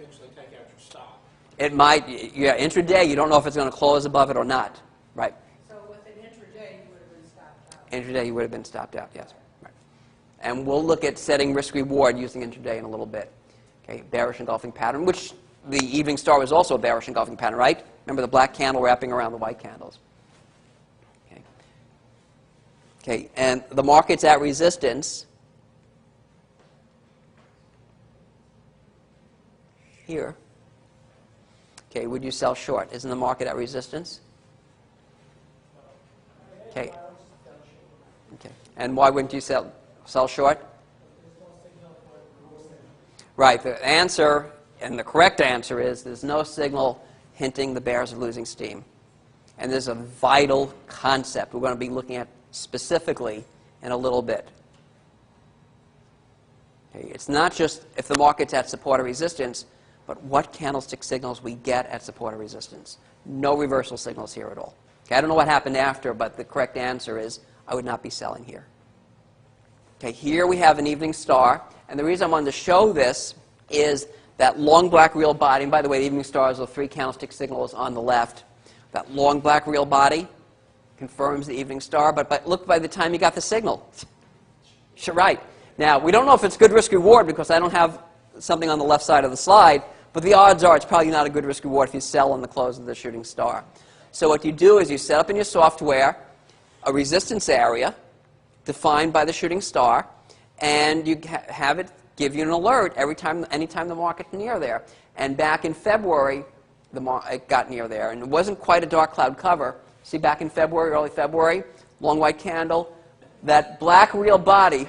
eventually take out your stop. It might, yeah, intraday, you don't know if it's going to close above it or not. Right. So with an intraday, you would have been stopped out. Intraday, you would have been stopped out, yes. Right. And we'll look at setting risk-reward using intraday in a little bit. Okay, bearish engulfing pattern, which the evening star was also a bearish engulfing pattern, right? Remember the black candle wrapping around the white candles. Okay. Okay, and the market's at resistance here. Okay, would you sell short? Isn't the market at resistance? Okay. Okay. And why wouldn't you sell short? Right. The answer, and the correct answer is, there's no signal hinting the bears are losing steam. And there's a vital concept we're going to be looking at specifically in a little bit. Okay. It's not just if the market's at support or resistance, but what candlestick signals we get at support or resistance. No reversal signals here at all. Okay, I don't know what happened after, but the correct answer is I would not be selling here. Okay, here we have an evening star, and the reason I wanted to show this is that long black real body. And by the way, the evening stars are 3 candlestick signals on the left. That long black real body confirms the evening star, but look by the time you got the signal. You're right. Now, we don't know if it's good risk-reward because I don't have something on the left side of the slide, but the odds are it's probably not a good risk-reward if you sell on the close of the shooting star. So what you do is you set up in your software a resistance area defined by the shooting star, and you have it give you an alert anytime the market's near there. And back in February, it got near there, and it wasn't quite a dark cloud cover. See, back in February, early February, long white candle, that black real body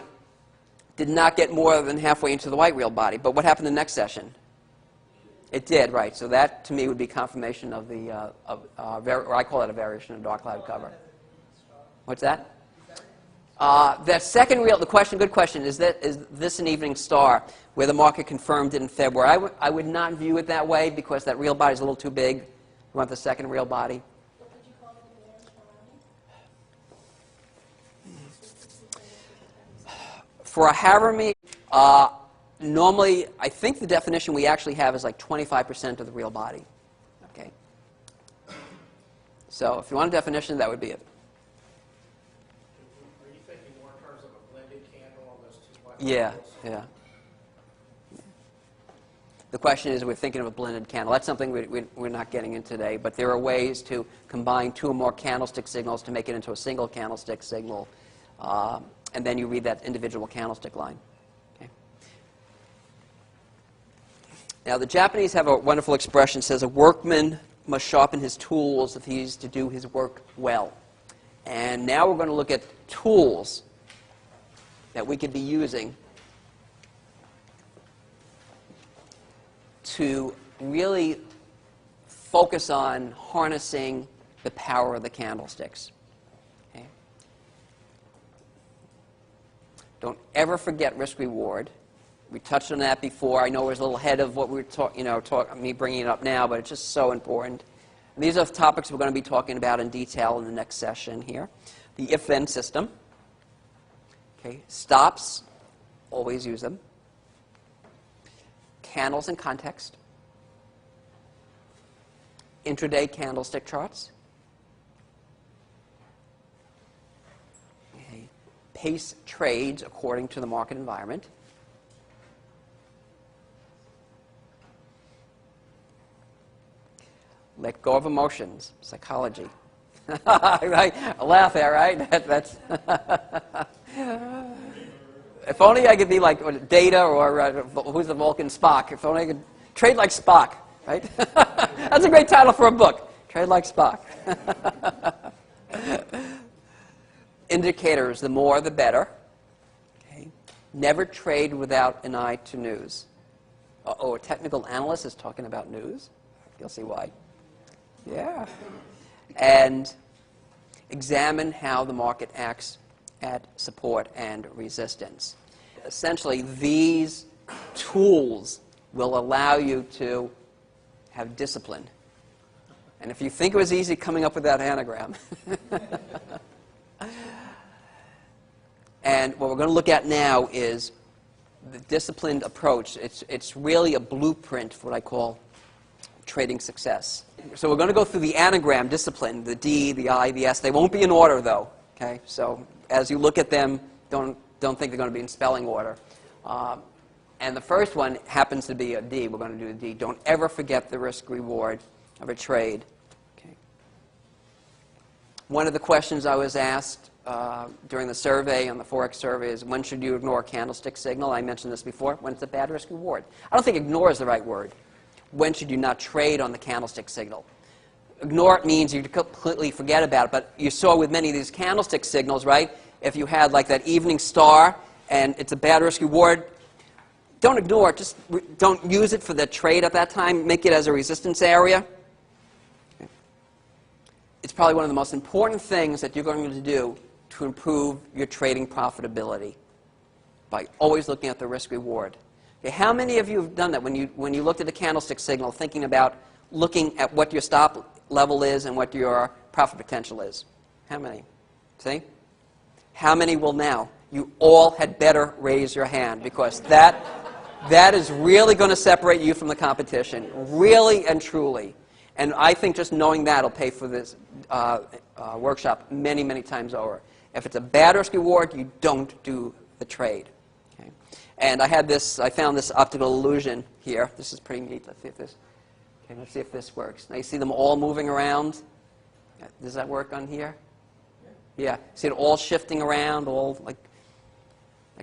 did not get more than halfway into the white real body. But what happened the next session? It did, right. So that, to me, would be confirmation of the, or I call it a variation of dark cloud cover. What's that? That second real, good question, is this an evening star where the market confirmed it in February? I would not view it that way because that real body is a little too big. You want the second real body. What did you call it, the bearish For a Havermeet, normally, I think the definition we actually have is like 25% of the real body. Okay. So if you want a definition, that would be it. Are you thinking more in terms of a blended candle on those 2 white Yeah, candles? yeah. The question is, we're thinking of a blended candle. That's something we're not getting into today, but there are ways to combine 2 or more candlestick signals to make it into a single candlestick signal, and then you read that individual candlestick line. Okay. Now, the Japanese have a wonderful expression that says, a workman must sharpen his tools if he's to do his work well. And now we're going to look at tools that we could be using to really focus on harnessing the power of the candlesticks. Okay? Don't ever forget risk-reward. We touched on that before. I know it was a little ahead of what we were me bringing it up now, but it's just so important. And these are topics we're going to be talking about in detail in the next session here. The if-then system. Okay, stops, always use them. Candles and context. Intraday candlestick charts. Okay. Pace trades according to the market environment. Let go of emotions, psychology. Right? I laugh there, right? That's if only I could be like Data or who's the Vulcan Spock. If only I could trade like Spock, right? That's a great title for a book. Trade like Spock. Indicators, the more the better. Okay. Never trade without an eye to news. A technical analyst is talking about news. You'll see why. Yeah. And examine how the market acts at support and resistance. Essentially, these tools will allow you to have discipline. And if you think it was easy coming up with that anagram. And what we're going to look at now is the disciplined approach. It's really a blueprint for what I call trading success. So we're going to go through the anagram discipline, the D, the I, the S. They won't be in order, though. Okay, so as you look at them, don't think they're going to be in spelling order. And the first one happens to be a D. We're going to do a D. Don't ever forget the risk-reward of a trade. Okay. One of the questions I was asked during the survey, on the Forex survey, is when should you ignore a candlestick signal? I mentioned this before. When it's a bad risk-reward. I don't think ignore is the right word. When should you not trade on the candlestick signal? Ignore it means you completely forget about it. But you saw with many of these candlestick signals, right? If you had like that evening star and it's a bad risk-reward, don't ignore it. Just don't use it for the trade at that time. Make it as a resistance area. Okay. It's probably one of the most important things that you're going to do to improve your trading profitability by always looking at the risk-reward. Okay, how many of you have done that when you looked at a candlestick signal, thinking about looking at what your stop level is and what your profit potential is? How many? See? How many will now? You all had better raise your hand, because that is really going to separate you from the competition, really and truly. And I think just knowing that will pay for this workshop many, many times over. If it's a bad risk reward, you don't do the trade. Okay? And I found this optical illusion here. This is pretty neat. Let's see if this works. Now you see them all moving around. Does that work on here? Yeah. See it all shifting around, all like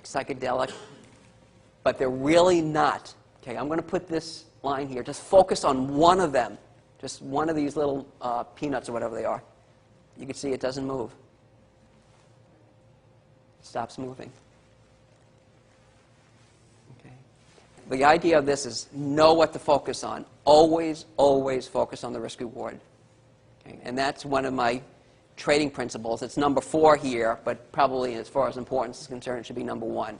psychedelic. But they're really not. Okay, I'm going to put this line here. Just focus on one of them. Just one of these little peanuts or whatever they are. You can see it doesn't move. It stops moving. Okay. The idea of this is know what to focus on. Always, always focus on the risk reward. Okay. And that's one of my trading principles. It's number 4 here, but probably as far as importance is concerned, it should be number 1.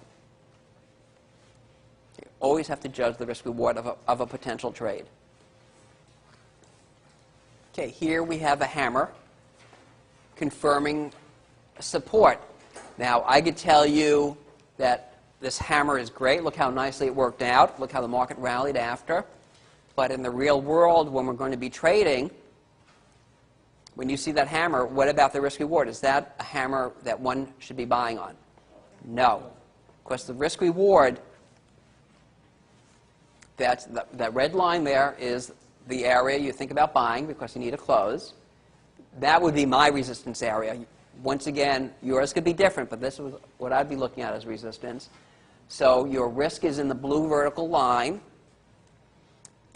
You always have to judge the risk-reward of a potential trade. Okay, here we have a hammer confirming support. Now, I could tell you that this hammer is great. Look how nicely it worked out. Look how the market rallied after. But in the real world, when we're going to be trading, when you see that hammer, what about the risk-reward? Is that a hammer that one should be buying on? No. Because the risk-reward, that red line there is the area you think about buying because you need a close. That would be my resistance area. Once again, yours could be different, but this is what I'd be looking at as resistance. So your risk is in the blue vertical line.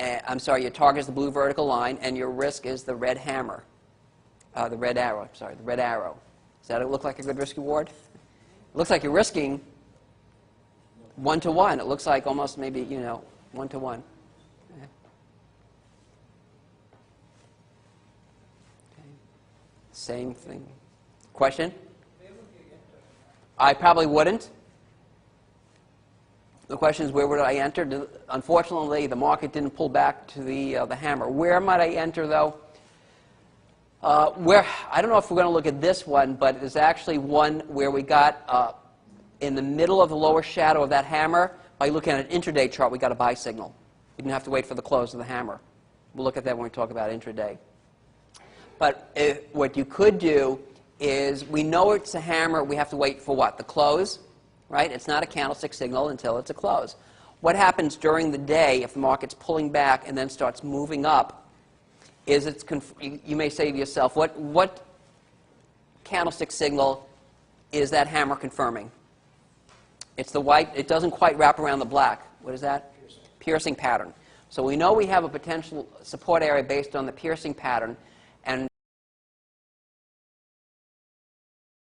Your target is the blue vertical line, and your risk is the red hammer. The red arrow. The red arrow. Does that look like a good risk reward? It looks like you're risking 1-to-1. It looks like almost maybe 1-to-1. Okay. Same thing. Question? I probably wouldn't. The question is, where would I enter? Unfortunately, the market didn't pull back to the hammer. Where might I enter, though? I don't know if we're going to look at this one, but there's actually one where we got in the middle of the lower shadow of that hammer. By looking at an intraday chart, we got a buy signal. You didn't have to wait for the close of the hammer. We'll look at that when we talk about intraday. But what you could do is, we know it's a hammer. We have to wait for what? The close, right? It's not a candlestick signal until it's a close. What happens during the day if the market's pulling back and then starts moving up is you may say to yourself, what candlestick signal is that hammer confirming? It's the white. It doesn't quite wrap around the black. What is that? Piercing pattern. So we know we have a potential support area based on the piercing pattern.